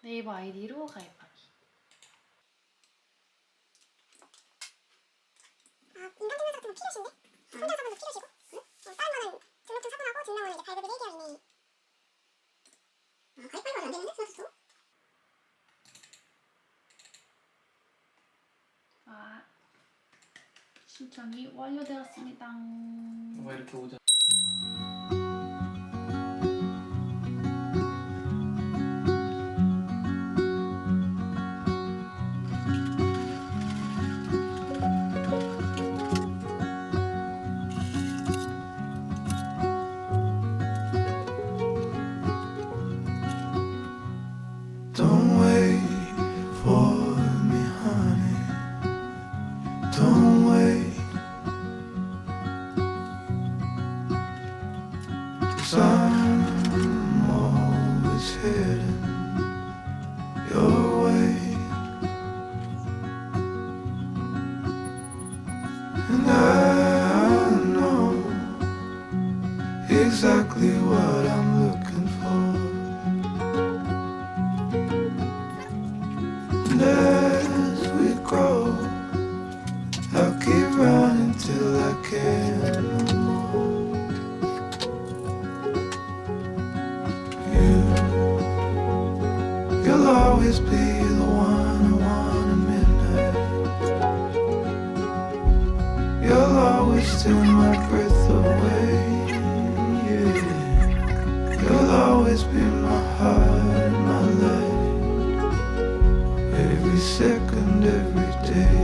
네이버 아이디로 가입하기. 인감증명서 같은 거 필요하신데? 혼자서도 필요하시고? 응? 다른 거는 등록증 사본하고 증명은 이제 발급이 1개월 이내. 가입하는 건 안 되는데? 스마트스토어? 신청이 완료되었습니다. 왜 이렇게 오자? Don't wait for me, honey. Don't wait. 'Cause I'm always heading your way. And I know exactly what I'm looking for. And as we grow, I'll keep running till I can't no more. You'll always be the one I want at midnight. You'll always steal my breath away. Yeah. You'll always be my heart, my life. Every second, every day.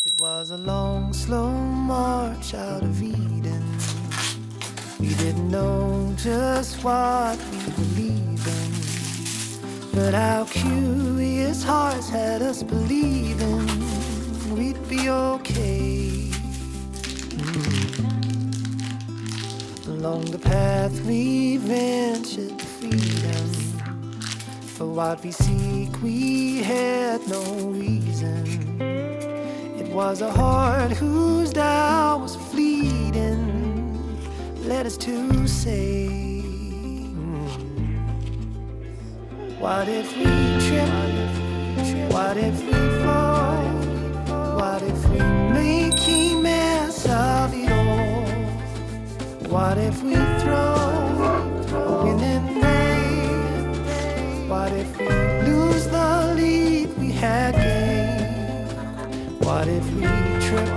It was a long, slow march out of Eden. We didn't know just what we believed in, but our curious hearts had us believing we'd be okay. Along the path we ventured to freedom. For what we seek we had no reason. It was a heart whose doubt was fleeting, led us to say, what if we trip? What if we fall? What if we make a mess of it all? What if we throw a winning race? What if we lose the lead we had gained? What if we trip?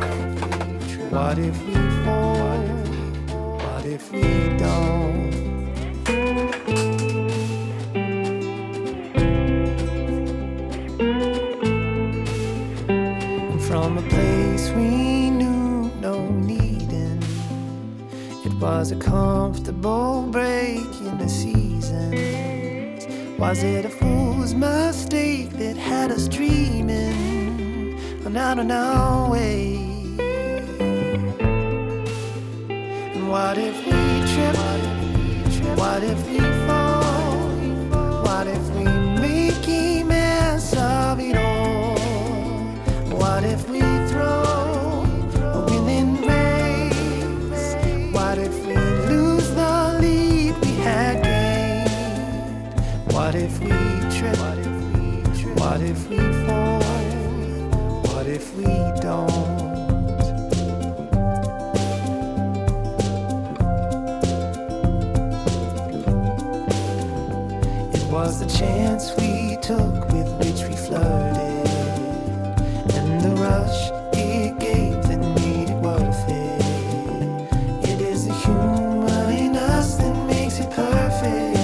What if we fall? What if we don't? And from a place we knew no needing, it was a comfortable break in the seasons. Was it a fool's mistake that had us dreaming out on our way? And what if we trip? What if we fall? What if we make a mess of it all? What if we throw a winning race? What if we lose the lead we had gained? What if we trip? What if we fall? What if we don't? was the chance we took with which we flirted, and the rush it gave that made it worth it. It is the humor in us that makes it perfect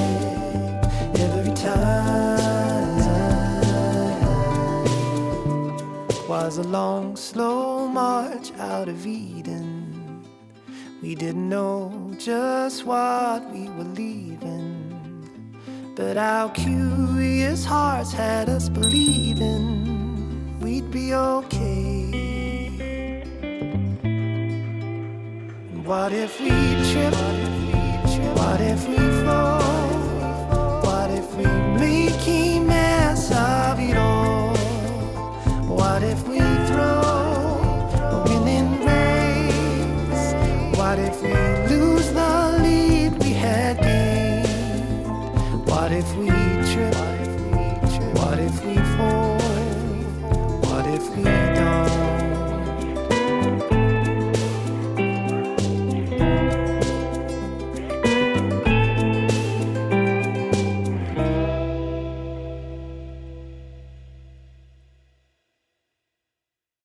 every time. Was a long, slow march out of Eden. We didn't know just what we were leaving, but our curious hearts had us believing we'd be okay. And what if we trip? What if we fall? What if we make a mess of it all? What if we throw a winning race? What if we lose the lead we had gained? What if we